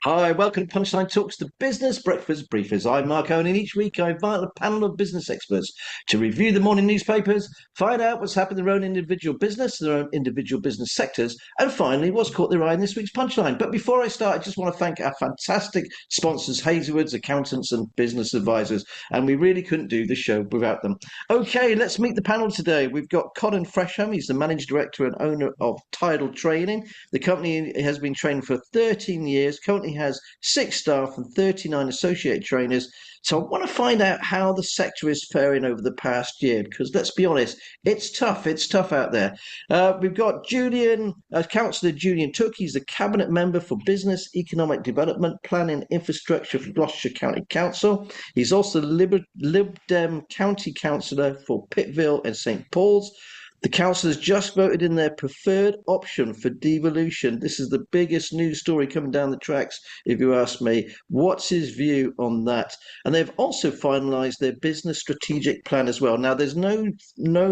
Hi, welcome to Punchline Talks, the business breakfast briefers. I'm Mark Owen, and each week I invite a panel of business experts to review the morning newspapers, find out what's happened in their own individual business, their own individual business sectors, and finally, what's caught their eye in this week's Punchline. But before I start, I just want to thank our fantastic sponsors, Hazelwood's Accountants and Business Advisors, and we really couldn't do the show without them. Okay, let's meet the panel today. We've got Colin Frensham. He's the Managing Director and owner of Tidal Training. The company has been training for 13 years, currently has 6 staff and 39 associate trainers. So I want to find out how the sector is faring over the past year, because let's be honest, it's tough. It's tough out there. We've got Julian, Councillor Julian Tooke. He's the Cabinet Member for Business, Economic Development, Planning, Infrastructure for Gloucestershire County Council. He's also the Lib Dem County Councillor for Pittville and St Paul's. The council has just voted in their preferred option for devolution. This is the biggest news story coming down the tracks, if you ask me. What's his view on that? And they've also finalised their business strategic plan as well. Now, there's no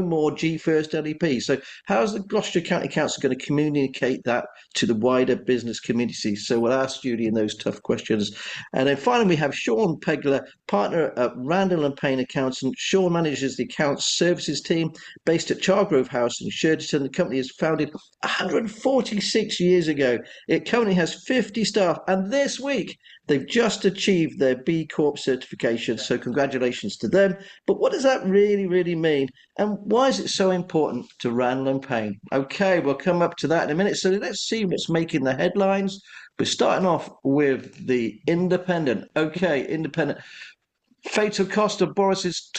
more G First LEP. So how's the Gloucestershire County Council going to communicate that to the wider business community? So we'll ask Julian those tough questions. And then finally, we have Shaun Pegler, partner at Randall Payne Accountants. Shaun manages the accounts services team based at Chargrove House in Shurdington. The company was founded 146 years ago. It currently has 50 staff, and this week they've just achieved their B-Corp certification. So congratulations to them. But what does that really mean? And why is it so important to Randall Payne? Okay, we'll come up to that in a minute. So let's see what's making the headlines. We're starting off with the Independent. Okay, Independent. Fatal cost of Boris's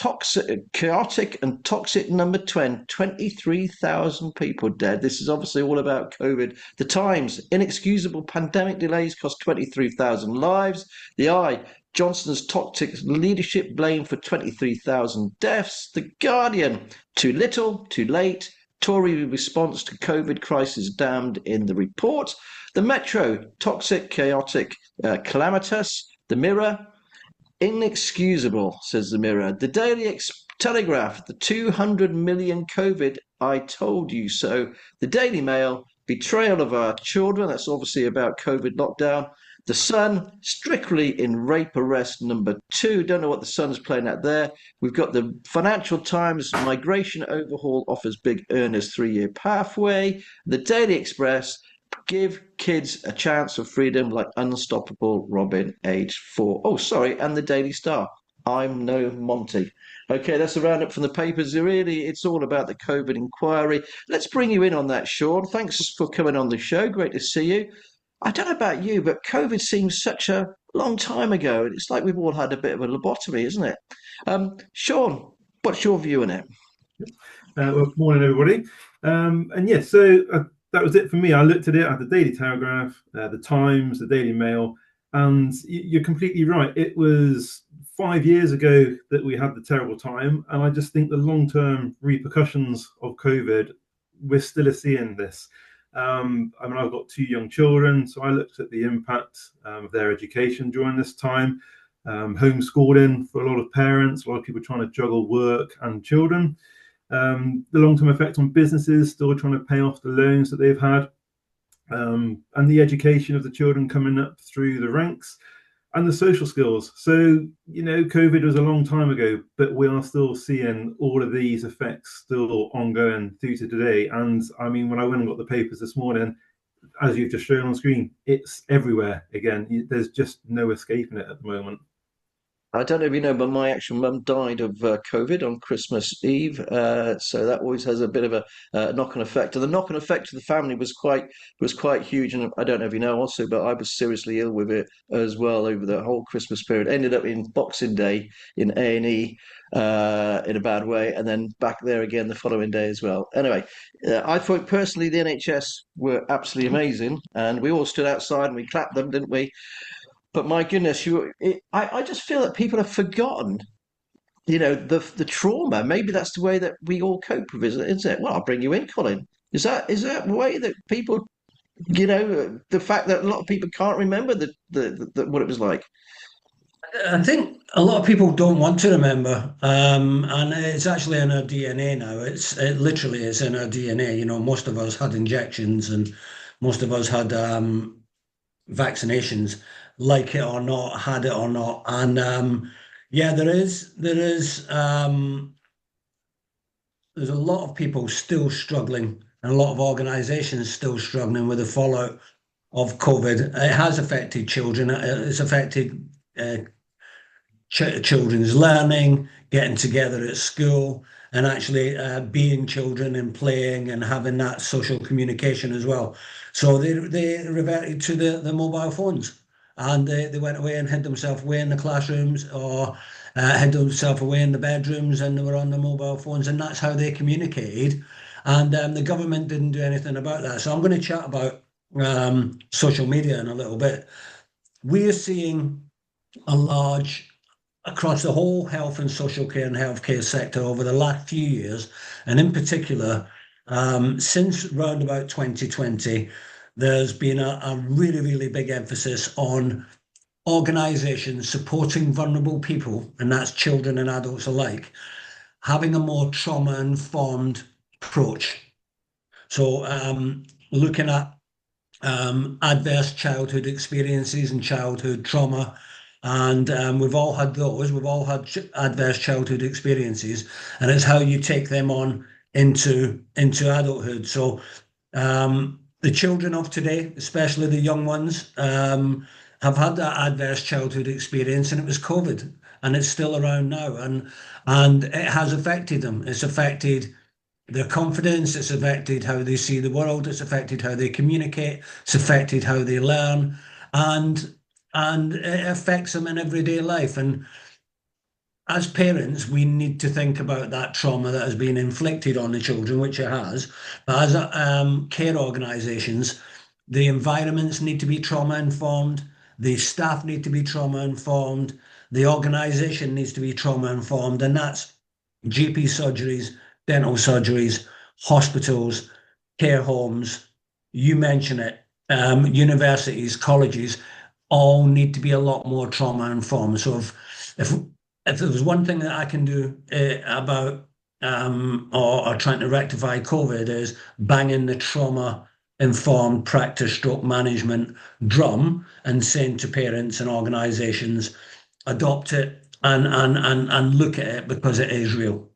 chaotic and toxic number 10, 23,000 people dead. This is obviously all about COVID. The Times, inexcusable pandemic delays cost 23,000 lives. The Eye, Johnson's toxic leadership blamed for 23,000 deaths. The Guardian, too little, too late. Tory response to COVID crisis damned in the report. The Metro, toxic, chaotic, calamitous. The Mirror, inexcusable, says the Mirror. The Daily Telegraph, the 200 million COVID, I told you so. The Daily Mail, betrayal of our children. That's obviously about COVID lockdown. The Sun, strictly in rape arrest number 2. Don't know what the Sun's playing at there. We've got the Financial Times, migration overhaul offers big earners 3-year pathway. The Daily Express, give kids a chance of freedom like unstoppable Robin, age 4. Oh, sorry, and the Daily Star. I'm no Monty. Okay, that's a roundup from the papers. Really, it's all about the COVID inquiry. Let's bring you in on that, Shaun. Thanks for coming on the show. Great to see you. I don't know about you, but COVID seems such a long time ago. It's like we've all had a bit of a lobotomy, isn't it? Shaun, what's your view on it? Well, morning, everybody. And yes, so that was it for me. I looked at it at the Daily Telegraph, the Times, the Daily Mail, and you're completely right. It was 5 years ago that we had the terrible time, and I just think the long-term repercussions of COVID, we're still seeing this. I mean, I've got 2 young children, so I looked at the impact of their education during this time, homeschooling for a lot of parents, a lot of people trying to juggle work and children. The long-term effect on businesses still trying to pay off the loans that they've had, and the education of the children coming up through the ranks, and the social skills. So, COVID was a long time ago, but we are still seeing all of these effects still ongoing through to today. And I mean, when I went and got the papers this morning, as you've just shown on screen, it's everywhere again. There's just no escaping it at the moment. I don't know if you know, but my actual mum died of COVID on Christmas Eve, so that always has a bit of a knock-on effect. And the knock-on effect to the family was quite huge. And I don't know if you know also, but I was seriously ill with it as well over the whole Christmas period. Ended up in Boxing Day in A&E in a bad way, and then back there again the following day as well. Anyway, I thought personally the NHS were absolutely amazing, and we all stood outside and we clapped them, didn't we? But my goodness, I just feel that people have forgotten, the trauma. Maybe that's the way that we all cope with it, isn't it? Well, I'll bring you in, Colin. Is that the way that people, the fact that a lot of people can't remember the what it was like? I think a lot of people don't want to remember, and it's actually in our DNA now. It literally is in our DNA. Most of us had injections, and most of us had vaccinations. like it or not, had it or not. And yeah, there's a lot of people still struggling, and a lot of organisations still struggling with the fallout of COVID. It has affected children. It's affected children's learning, getting together at school, and actually being children and playing and having that social communication as well. So they reverted to the mobile phones, and they went away and hid themselves away in the classrooms, or hid themselves away in the bedrooms, and they were on the mobile phones, and that's how they communicated. And the government didn't do anything about that. So I'm going to chat about social media in a little bit. We are seeing a large across the whole health and social care and healthcare sector over the last few years, and in particular, since round about 2020, there's been a really, really big emphasis on organisations supporting vulnerable people, and that's children and adults alike, having a more trauma-informed approach. So looking at adverse childhood experiences and childhood trauma. And we've all had those. We've all had adverse childhood experiences, and it's how you take them on into adulthood. So the children of today, especially the young ones, have had that adverse childhood experience, and it was COVID, and it's still around now, and it has affected them. It's affected their confidence. It's affected how they see the world. It's affected how they communicate. It's affected how they learn, and it affects them in everyday life. And as parents, we need to think about that trauma that has been inflicted on the children, which it has. But as care organisations, the environments need to be trauma informed. The staff need to be trauma informed. The organisation needs to be trauma informed, and that's GP surgeries, dental surgeries, hospitals, care homes. You mention it. Universities, colleges, all need to be a lot more trauma informed. So if there was one thing that I can do about or trying to rectify COVID, is banging the trauma informed practice stroke management drum and saying to parents and organisations, adopt it and look at it, because it is real.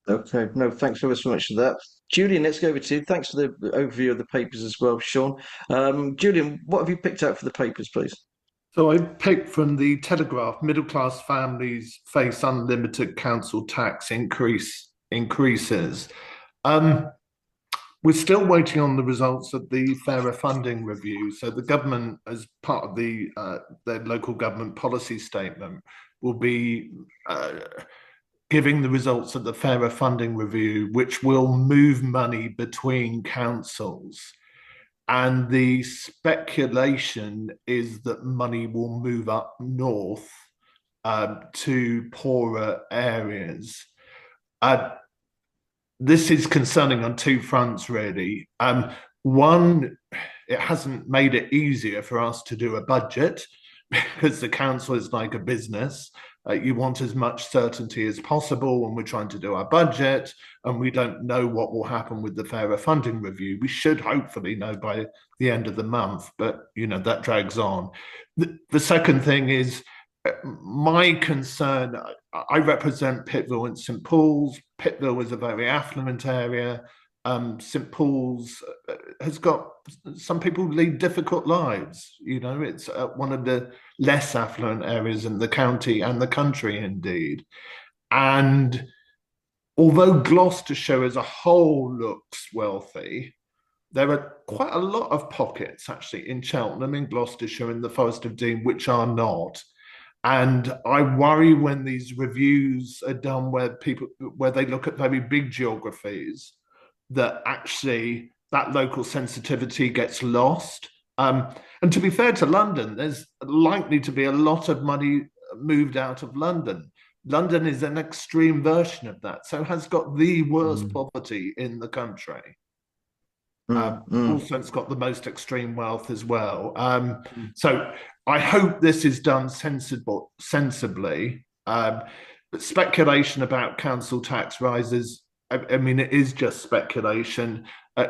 Okay, no, thanks very much for that. Julian, let's go over to you. Thanks for the overview of the papers as well, Shaun. Julian, what have you picked out for the papers, please? So I picked from the Telegraph, middle class families face unlimited council tax increases. We're still waiting on the results of the Fairer Funding Review. So the government, as part of their local government policy statement, will be giving the results of the Fairer Funding Review, which will move money between councils. And the speculation is that money will move up north to poorer areas. This is concerning on two fronts, really. One, it hasn't made it easier for us to do a budget, because the council is like a business. You want as much certainty as possible when we're trying to do our budget, and we don't know what will happen with the Fairer Funding Review. We should hopefully know by the end of the month, but that drags on. The second thing is my concern. I represent Pittville and St Paul's. Pittville is a very affluent area. St Paul's has got, some people lead difficult lives. It's one of the less affluent areas in the county and the country, indeed. And although Gloucestershire as a whole looks wealthy, there are quite a lot of pockets actually in Cheltenham, in Gloucestershire, in the Forest of Dean, which are not. And I worry when these reviews are done where they look at very big geographies, that actually that local sensitivity gets lost. And to be fair to London, there's likely to be a lot of money moved out of London. London is an extreme version of that, so has got the worst poverty in the country. Also, it's got the most extreme wealth as well. So I hope this is done sensibly. But speculation about council tax rises, I mean, it is just speculation.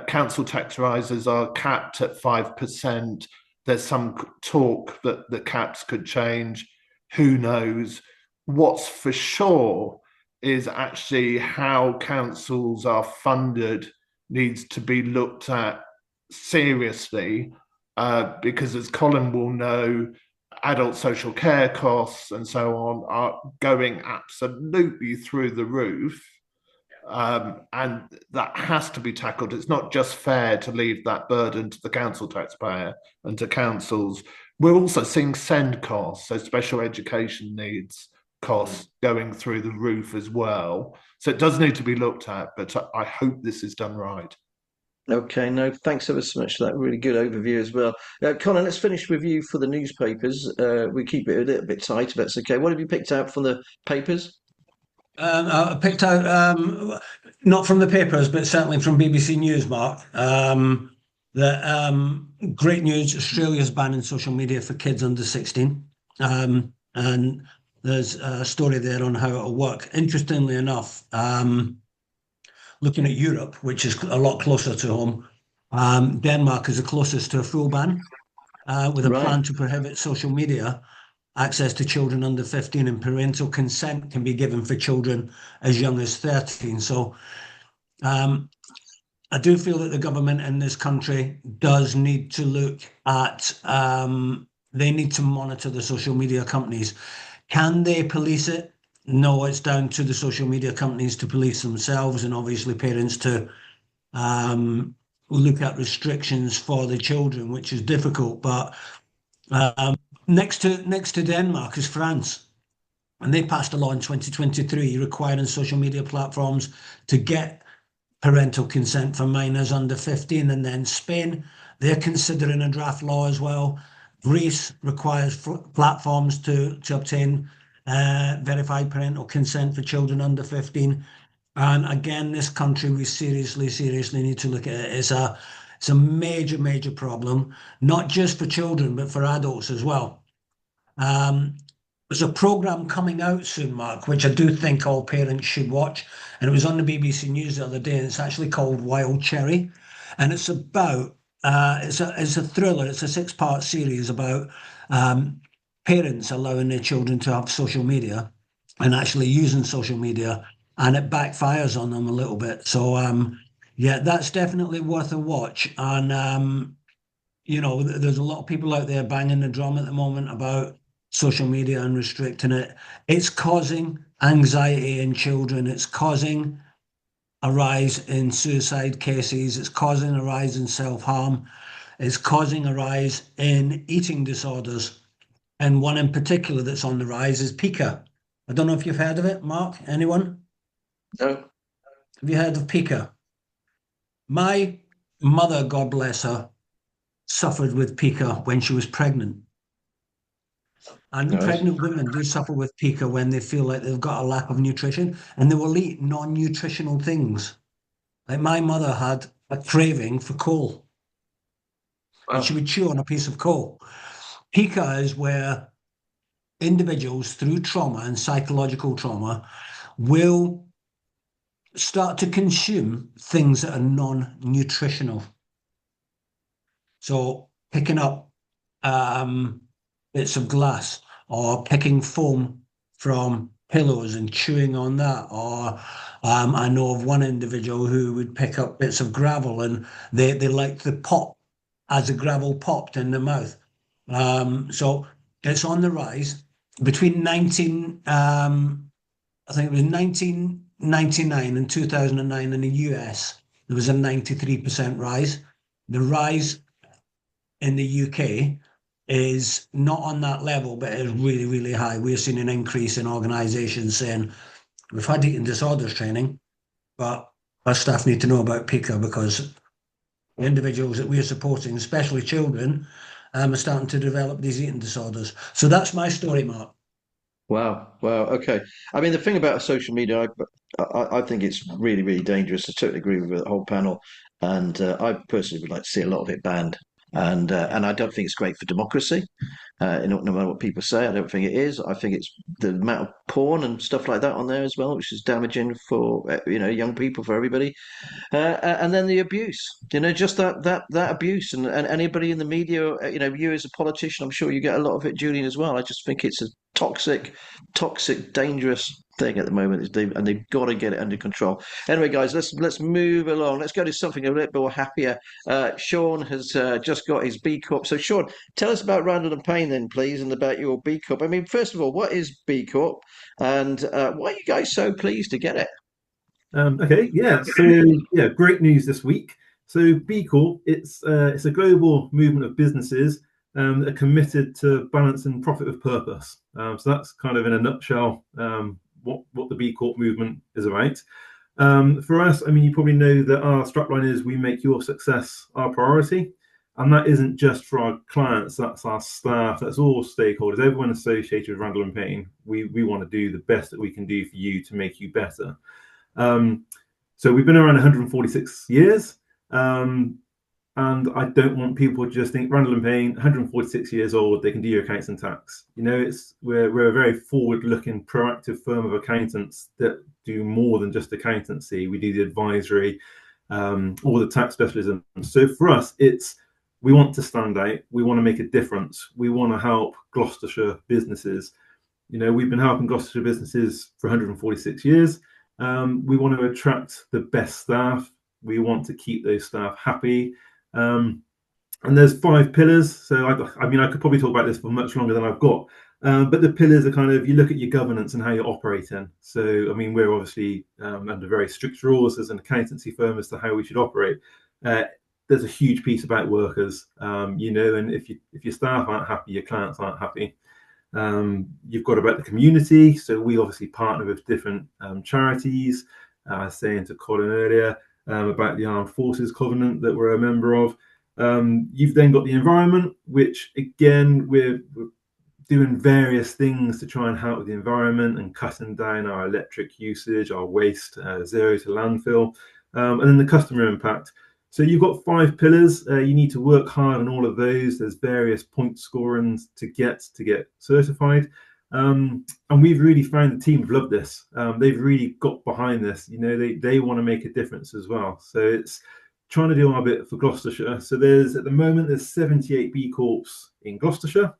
Council tax rises are capped at 5%. There's some talk that the caps could change. Who knows? What's for sure is actually how councils are funded needs to be looked at seriously, because as Colin will know, adult social care costs and so on are going absolutely through the roof. And that has to be tackled. It's not just fair to leave that burden to the council taxpayer and to councils. We're also seeing SEND costs, so special education needs costs, going through the roof as well. So it does need to be looked at, but I hope this is done right. Okay, no, thanks ever so much for that really good overview as well. Colin, let's finish with you for the newspapers. We keep it a little bit tight, if that's okay. What have you picked out from the papers? I picked out, not from the papers, but certainly from BBC News, Mark, that great news, Australia's banning social media for kids under 16. And there's a story there on how it'll work. Interestingly enough, looking at Europe, which is a lot closer to home, Denmark is the closest to a full ban, with a plan to prohibit social media access to children under 15, and parental consent can be given for children as young as 13. So I do feel that the government in this country does need to look at, they need to monitor the social media companies. Can they police it? No, it's down to the social media companies to police themselves, and obviously parents to look at restrictions for the children, which is difficult. But next to Denmark is France, and they passed a law in 2023 requiring social media platforms to get parental consent for minors under 15. And then Spain, they're considering a draft law as well. Greece requires platforms to obtain verified parental consent for children under 15. And again, this country, we seriously need to look at it. It's a major problem, not just for children, but for adults as well. There's a programme coming out soon, Mark, which I do think all parents should watch. And it was on the BBC News the other day, and it's actually called Wild Cherry. And it's about, it's a thriller. It's a 6-part series about parents allowing their children to have social media and actually using social media, and it backfires on them a little bit. So, yeah, that's definitely worth a watch. And, you know, there's a lot of people out there banging the drum at the moment about social media and restricting it. It's causing anxiety in children. It's causing a rise in suicide cases. It's causing a rise in self-harm. It's causing a rise in eating disorders. And one in particular that's on the rise is pica. I don't know if you've heard of it, Mark. Anyone? No. Have you heard of pica? My mother, God bless her, suffered with pica when she was pregnant. And pregnant women do suffer with pica when they feel like they've got a lack of nutrition, and they will eat non-nutritional things. Like my mother had a craving for coal. And she would chew on a piece of coal. Pica is where individuals, through trauma and psychological trauma, will start to consume things that are non-nutritional. So picking up bits of glass, or picking foam from pillows and chewing on that. Or I know of one individual who would pick up bits of gravel, and they liked the pop as the gravel popped in their mouth. So it's on the rise. Between I think it was 1999 and 2009 in the US, there was a 93% rise. The rise in the UK is not on that level, but it's really high. We're seeing an increase in organisations saying, we've had eating disorders training, but our staff need to know about pica, because the individuals that we're supporting, especially children, are starting to develop these eating disorders. So that's my story, Mark. Wow. Okay. I mean, the thing about social media, I think it's really dangerous. I totally agree with the whole panel, and I personally would like to see a lot of it banned. And I don't think it's great for democracy. No matter what people say, I don't think it is. I think it's the amount of porn and stuff like that on there as well, which is damaging for young people, for everybody. And then the abuse, just that abuse, and anybody in the media, you as a politician, I'm sure you get a lot of it, Julian, as well. I just think it's a toxic, dangerous thing at the moment, and they've got to get it under control. Anyway, guys, let's move along. Let's go to something a little bit more happier. Shaun has just got his B-Corp. So, Shaun, tell us about Randall and Payne then, please, and about your B-Corp. I mean, first of all, what is B-Corp, and why are you guys so pleased to get it? Okay, yeah. So yeah, great news this week. So B-Corp, it's a global movement of businesses that are committed to balancing profit with purpose. So that's kind of in a nutshell what the B-Corp movement is about. For us, I mean, you probably know that our strapline is "We make your success our priority," and that isn't just for our clients. That's our staff. That's all stakeholders. Everyone associated with Randall and Payne. We want to do the best that we can do for you to make you better. So we've been around 146 years, and I don't want people to just think Randall and Payne, 146 years old, they can do your accounts and tax. We're a very forward-looking, proactive firm of accountants that do more than just accountancy. We do the advisory, all the tax specialism. So for us, we want to stand out. We want to make a difference. We want to help Gloucestershire businesses. We've been helping Gloucestershire businesses for 146 years. We want to attract the best staff. We want to keep those staff happy. And there's 5 pillars. So I mean, I could probably talk about this for much longer than I've got. But the pillars are kind of, you look at your governance and how you're operating. So, I mean, we're obviously under very strict rules as an accountancy firm as to how we should operate. There's a huge piece about workers, and if your staff aren't happy, your clients aren't happy. You've got about the community. So we obviously partner with different charities. I was saying to Colin earlier about the Armed Forces Covenant that we're a member of. You've then got the environment, which again, we're doing various things to try and help with the environment and cutting down our electric usage, our waste, zero to landfill, and then the customer impact. So you've got 5 pillars. You need to work hard on all of those. There's various point scorings to get certified. And we've really found the team have loved this. They've really got behind this. They want to make a difference as well. So it's trying to do our bit for Gloucestershire. So at the moment, there's 78 B-Corps in Gloucestershire.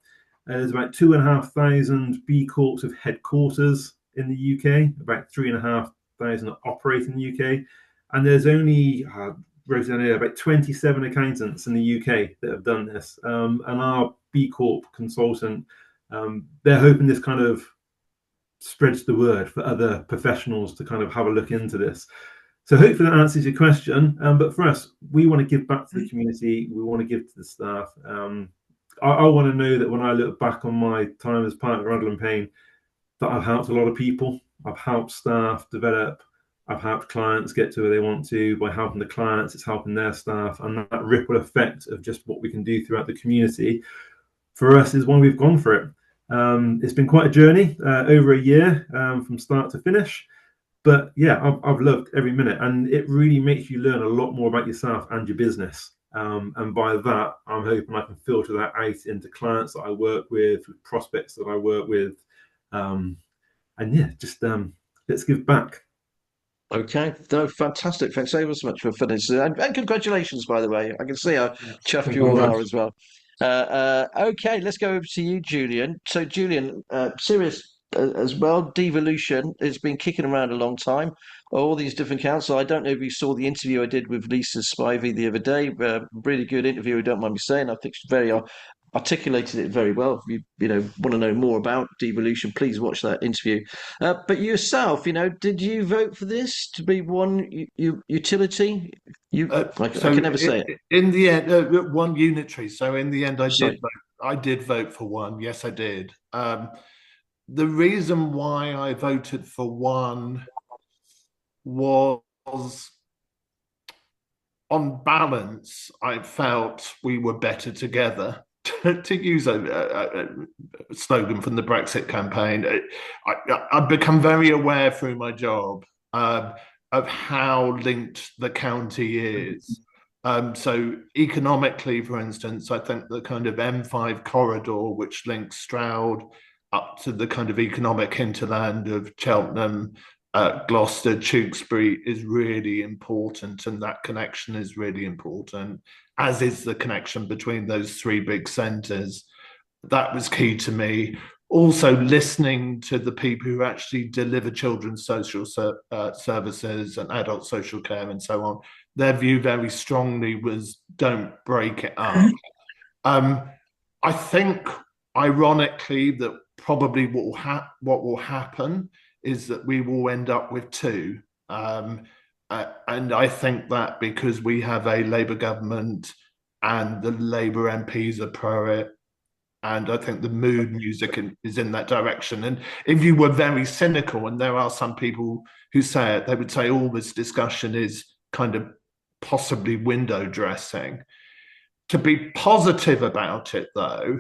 There's about 2,500 B-Corps of headquarters in the UK, about 3,500 operate in the UK. And there's only about 27 accountants in the UK that have done this. And our B-Corp consultant, they're hoping this kind of spreads the word for other professionals to kind of have a look into this. So hopefully that answers your question. But for us, we want to give back to the community. We want to give to the staff. I want to know that when I look back on my time as part of Randall and Payne, that I've helped a lot of people. I've helped staff develop. I've helped clients get to where they want to. By helping the clients, it's helping their staff. And that ripple effect of just what we can do throughout the community, for us, is why we've gone for it. It's been quite a journey, over a year, from start to finish. But yeah, I've loved every minute. And it really makes you learn a lot more about yourself and your business. And by that, I'm hoping I can filter that out into clients that I work with prospects that I work with. And yeah, just let's give back. Okay, no, fantastic. Thanks ever so much for finishing. And congratulations, by the way. I can see how chuffed you all are as well. Okay, let's go over to you, Julian. So, Julian, serious as well, devolution has been kicking around a long time. All these different councils. I don't know if you saw the interview I did with Lisa Spivey the other day. Really good interview, don't mind me saying. I think she's very articulated it very well. If you want to know more about devolution, please watch that interview. But yourself, did you vote for this to be one utility? I can never say it. In the end, one unitary. So in the end, I did vote for one. Yes, I did. The reason why I voted for one was, on balance, I felt we were better together. To use a slogan from the Brexit campaign, I've become very aware through my job of how linked the county is. So economically, for instance, I think the kind of M5 corridor, which links Stroud up to the kind of economic hinterland of Cheltenham, Gloucester, Tewkesbury, is really important, and that connection is really important, as is the connection between those three big centres. That was key to me. Also, listening to the people who actually deliver children's social services and adult social care and so on. Their view very strongly was don't break it up. I think, ironically, that probably what will happen is that we will end up with two. And I think that because we have a Labour government and the Labour MPs are pro it, and I think the mood music is in that direction. And if you were very cynical, and there are some people who say it, they would say all this discussion is kind of possibly window dressing. To be positive about it, though,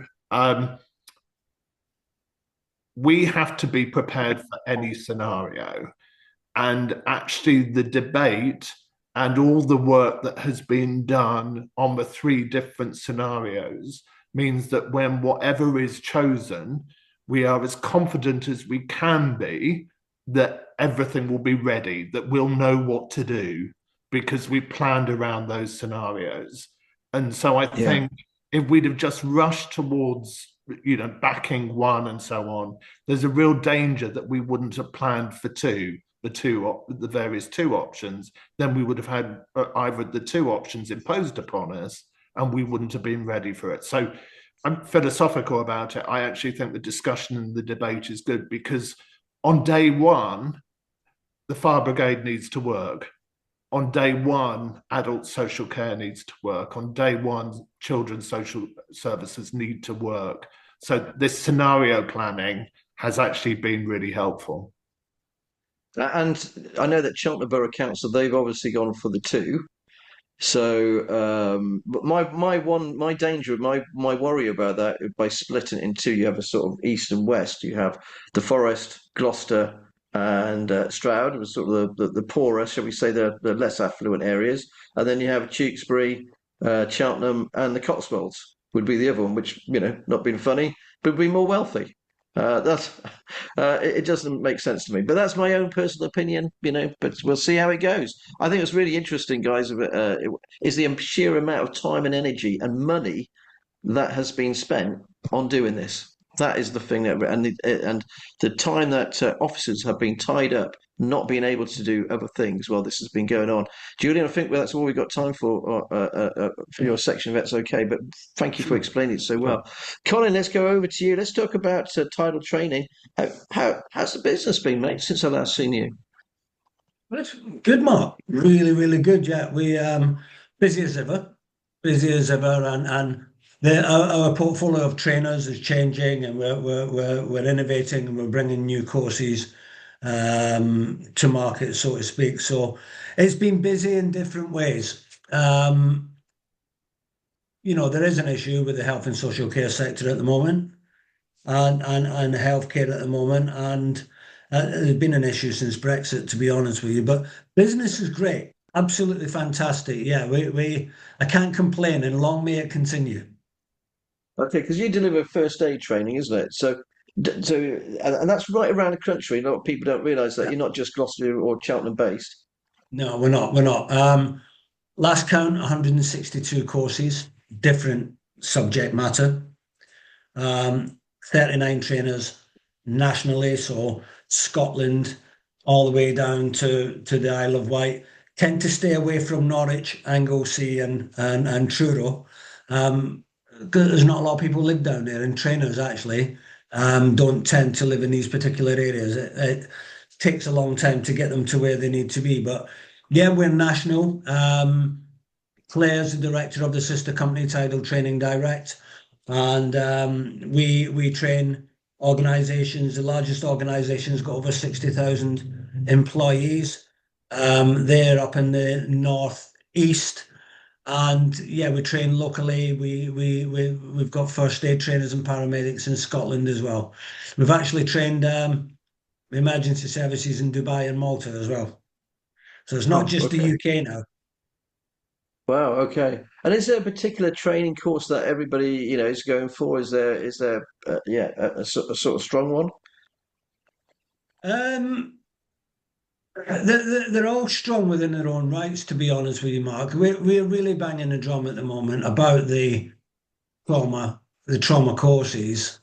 we have to be prepared for any scenario. And actually, the debate and all the work that has been done on the three different scenarios means that when whatever is chosen, we are as confident as we can be that everything will be ready, that we'll know what to do because we planned around those scenarios. And so I think if we'd have just rushed towards, backing one and so on, there's a real danger that we wouldn't have planned for the various two options. Then we would have had either the two options imposed upon us, and we wouldn't have been ready for it. So I'm philosophical about it. I actually think the discussion and the debate is good because on day one, the fire brigade needs to work. On day one, adult social care needs to work. On day one, children's social services need to work. So this scenario planning has actually been really helpful. And I know that Cheltenham Borough Council, they've obviously gone for the two. So, but my danger, my worry about that, by splitting it in two, you have a sort of east and west. You have the Forest, Gloucester, and Stroud, was sort of the poorer, shall we say, the less affluent areas, and then you have Tewkesbury, Cheltenham, and the Cotswolds would be the other one, which, not being funny, but would be more wealthy. It doesn't make sense to me, but that's my own personal opinion, but we'll see how it goes. I think it's really interesting, guys, is the sheer amount of time and energy and money that has been spent on doing this. That is the thing and the time that officers have been tied up, not being able to do other things while this has been going on. Julian, I think that's all we've got time for your section, if that's okay. But thank you for explaining it so well. Colin, let's go over to you. Let's talk about Tidal Training. How's the business been, mate, since I last seen you? Well, it's good, Mark. Really, really good. Yeah, we busy as ever, and our portfolio of trainers is changing, and we're innovating, and we're bringing new courses to market, so to speak. So it's been busy in different ways. There is an issue with the health and social care sector at the moment, and healthcare at the moment, and there's been an issue since Brexit, to be honest with you. But business is great, absolutely fantastic. Yeah, I can't complain, and long may it continue. Okay, because you deliver first aid training, isn't it? So, and that's right around the country. A lot of people don't realise that you're not just Gloucester or Cheltenham based. No, we're not. Last count, 162 courses, different subject matter. 39 trainers nationally, so Scotland all the way down to the Isle of Wight. Tend to stay away from Norwich, Anglesey, and Truro. There's not a lot of people live down there, and trainers actually don't tend to live in these particular areas. It takes a long time to get them to where they need to be. But yeah, we're national. Cllr's the director of the sister company, Tidal Training Direct, and we train organisations. The largest organisation's got over 60,000 employees. They're up in the northeast. And yeah, we train locally. We've got first aid trainers and paramedics in Scotland as well. We've actually trained emergency services in Dubai and Malta as well. So it's not just the UK now. Wow. Okay. And is there a particular training course that everybody, is going for? Is there yeah, a sort of strong one? Um, they're all strong within their own rights, to be honest with you, Mark. We're really banging the drum at the moment about trauma, the trauma courses.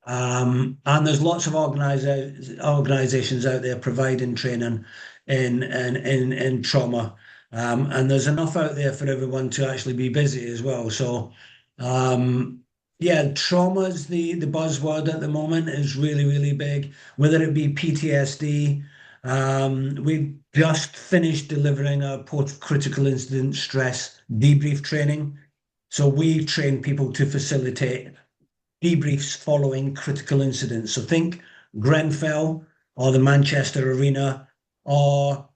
And there's lots of organizations out there providing training in trauma. And there's enough out there for everyone to actually be busy as well. So, yeah, trauma is the buzzword at the moment, is really, really big, whether it be PTSD. We've just finished delivering a post-critical incident stress debrief training. So we train people to facilitate debriefs following critical incidents. So think Grenfell or the Manchester Arena or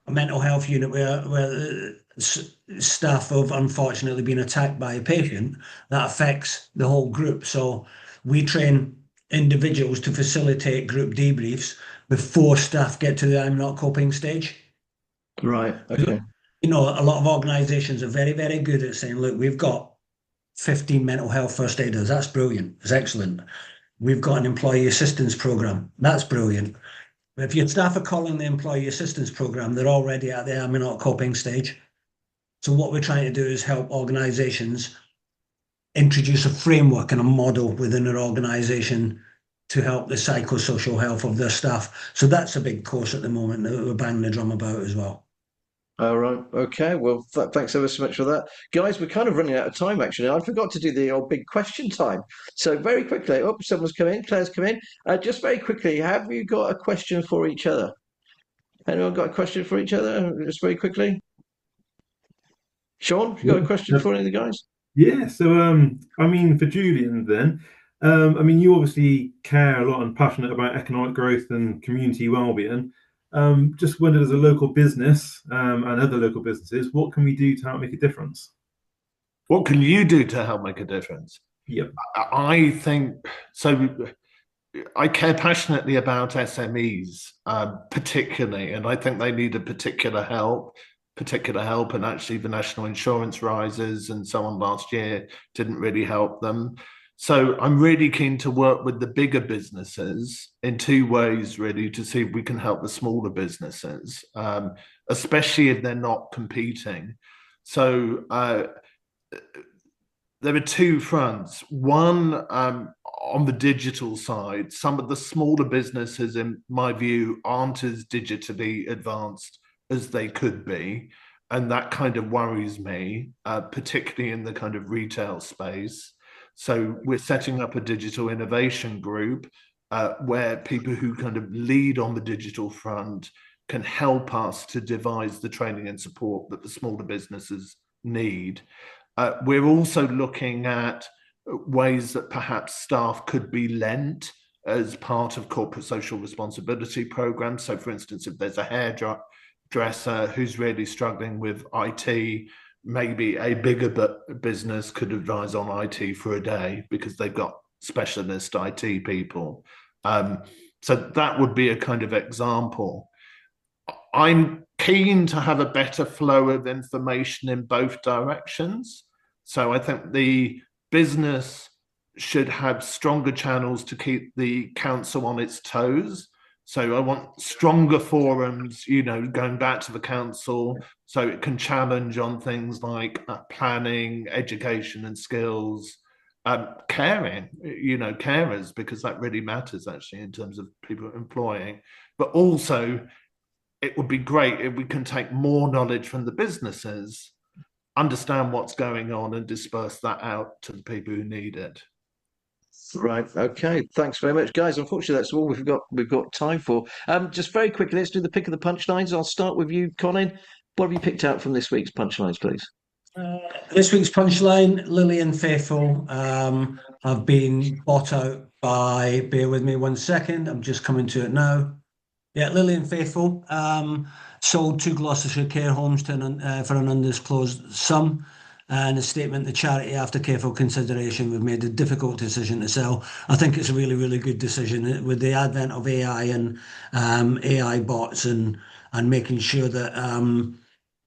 a mental health unit where staff have unfortunately been attacked by a patient that affects the whole group. So we train individuals to facilitate group debriefs before staff get to the I'm not coping stage. Right. Okay. A lot of organizations are very, very good at saying, look, we've got 15 mental health first aiders. That's brilliant. It's excellent. We've got an employee assistance program. That's brilliant. If your staff are calling the employee assistance program, they're already at the I'm not coping stage. So what we're trying to do is help organizations introduce a framework and a model within their organization to help the psychosocial health of their staff. So that's a big course at the moment that we're banging the drum about as well. All right. Okay. Well, thanks ever so much for that. Guys, we're kind of running out of time, actually. I forgot to do the old big question time. So very quickly, oh, someone's come in. Claire's come in. Just very quickly, have you got a question for each other? Anyone got a question for each other? Just very quickly. Shaun, you got a question for any of the guys? Yeah. So, for Julian, then, you obviously care a lot and passionate about economic growth and community well-being. Just wondered, as a local business and other local businesses, what can we do to help make a difference? What can you do to help make a difference? Yep. I think so. I care passionately about SMEs, particularly, and I think they need a particular help. And actually, the national insurance rises and so on last year didn't really help them. So I'm really keen to work with the bigger businesses in two ways, really, to see if we can help the smaller businesses, especially if they're not competing. So there are two fronts. One, on the digital side, some of the smaller businesses, in my view, aren't as digitally advanced as they could be. And that kind of worries me, particularly in the kind of retail space. So we're setting up a digital innovation group where people who kind of lead on the digital front can help us to devise the training and support that the smaller businesses need. We're also looking at ways that perhaps staff could be lent as part of corporate social responsibility programs. So, for instance, if there's a hairdresser who's really struggling with IT, maybe a bigger business could advise on IT for a day because they've got specialist IT people. So that would be a kind of example. I'm keen to have a better flow of information in both directions. So I think the business should have stronger channels to keep the council on its toes. So I want stronger forums, going back to the council so it can challenge on things like planning, education and skills, caring, carers, because that really matters actually in terms of people employing. But also it would be great if we can take more knowledge from the businesses, understand what's going on and disperse that out to the people who need it. Right. Okay. Thanks very much, guys. Unfortunately, that's all we've got time for. Just very quickly, let's do the pick of the punchlines. I'll start with you, Colin. What have you picked out from this week's punchlines, please? This week's punchline: Lillian Faithful have been bought out by. Bear with me 1 second. I'm just coming to it now. Yeah, Lillian Faithful sold 2 Gloucestershire care homes for an undisclosed sum. And a statement, the charity, after careful consideration, we've made a difficult decision to sell. I think it's a really, really good decision with the advent of AI and AI bots and making sure that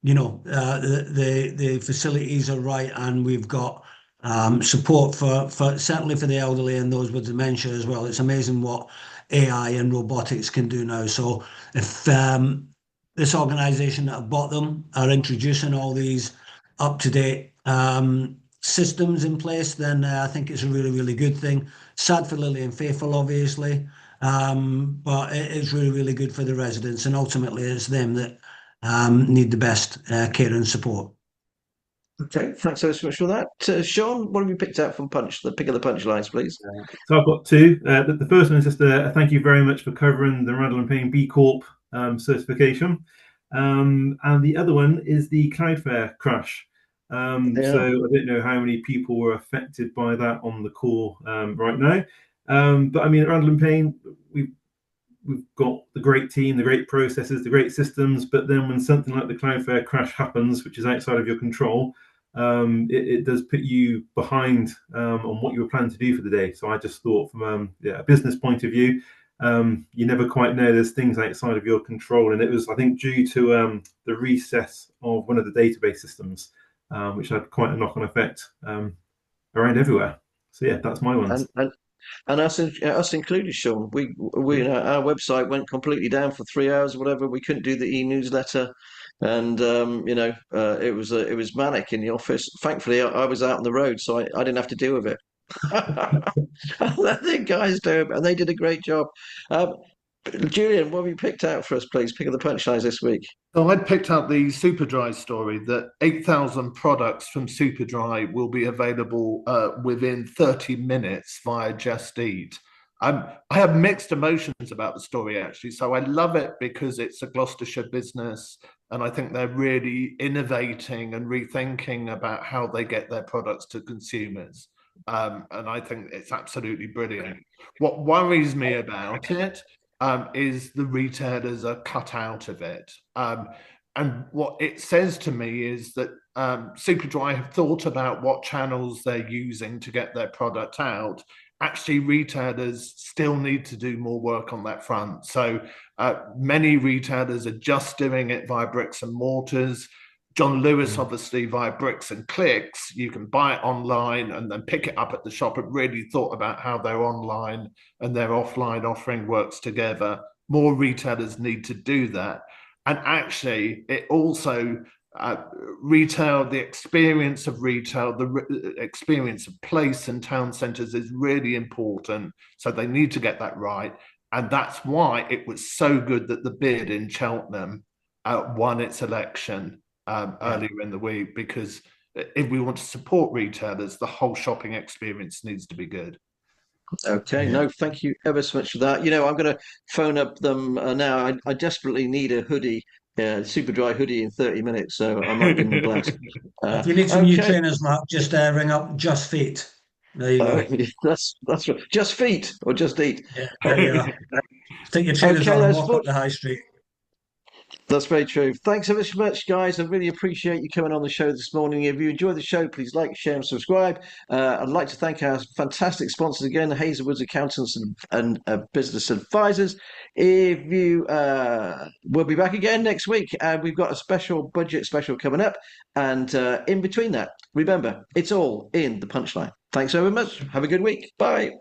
the facilities are right, and we've got support for certainly for the elderly and those with dementia as well. It's amazing what AI and robotics can do now. So if this organisation that have bought them are introducing all these up-to-date systems in place, then I think it's a really, really good thing. Sad for Lily and Faithful, obviously, but it's really, really good for the residents, and ultimately it's them that need the best care and support. Okay, thanks so much for that. Shaun, what have you picked out from the pick of the punchlines, please? So I've got two. The first one is just a thank you very much for covering the Randall Payne B-Corp certification. And the other one is the Cloudflare crash. So I don't know how many people were affected by that on the call right now. But I mean, at Randall Payne, we've got the great team, the great processes, the great systems. But then when something like the Cloudflare crash happens, which is outside of your control, it does put you behind on what you were planning to do for the day. So I just thought from a business point of view, you never quite know, there's things outside of your control. And it was, I think, due to the recess of one of the database systems, which had quite a knock-on effect around everywhere. So yeah, that's my ones. And us included, Shaun. We our website went completely down for 3 hours or whatever. We couldn't do the e-newsletter, and it was manic in the office. Thankfully, I was out on the road, so I didn't have to deal with it. The guys do, and they did a great job. Julian, what have you picked out for us, please? Pick of the punchlines this week. So I picked out the Superdry story that 8,000 products from Superdry will be available within 30 minutes via Just Eat. I have mixed emotions about the story, actually. So I love it because it's a Gloucestershire business, and I think they're really innovating and rethinking about how they get their products to consumers. And I think it's absolutely brilliant. What worries me about it is the retailers are cut out of it. And what it says to me is that Superdry have thought about what channels they're using to get their product out. Actually, retailers still need to do more work on that front. So many retailers are just doing it via bricks and mortars. John Lewis, obviously, via bricks and clicks, you can buy it online and then pick it up at the shop, and really thought about how their online and their offline offering works together. More retailers need to do that. And actually, it also the experience of retail, the experience of place and town centres is really important. So they need to get that right. And that's why it was so good that the bid in Cheltenham won its election earlier in the week, because if we want to support retailers, the whole shopping experience needs to be good. Okay, no, thank you ever so much for that. I'm going to phone up them now. I desperately need a hoodie, Superdry hoodie in 30 minutes, so I might give them a blast. If you need some new trainers, Mark, just ring up Just Feet. There you go. That's right. Just Feet or Just Eat. Yeah, there you go. Take your trainers on and walk up the high street. That's very true. Thanks ever so much, guys. I really appreciate you coming on the show this morning. If you enjoyed the show, please like, share, and subscribe. I'd like to thank our fantastic sponsors again, Hazelwood's Accountants and Business Advisors. If you we'll be back again next week, and we've got a budget special coming up. And in between that, remember, it's all in the punchline. Thanks so much. Have a good week. Bye.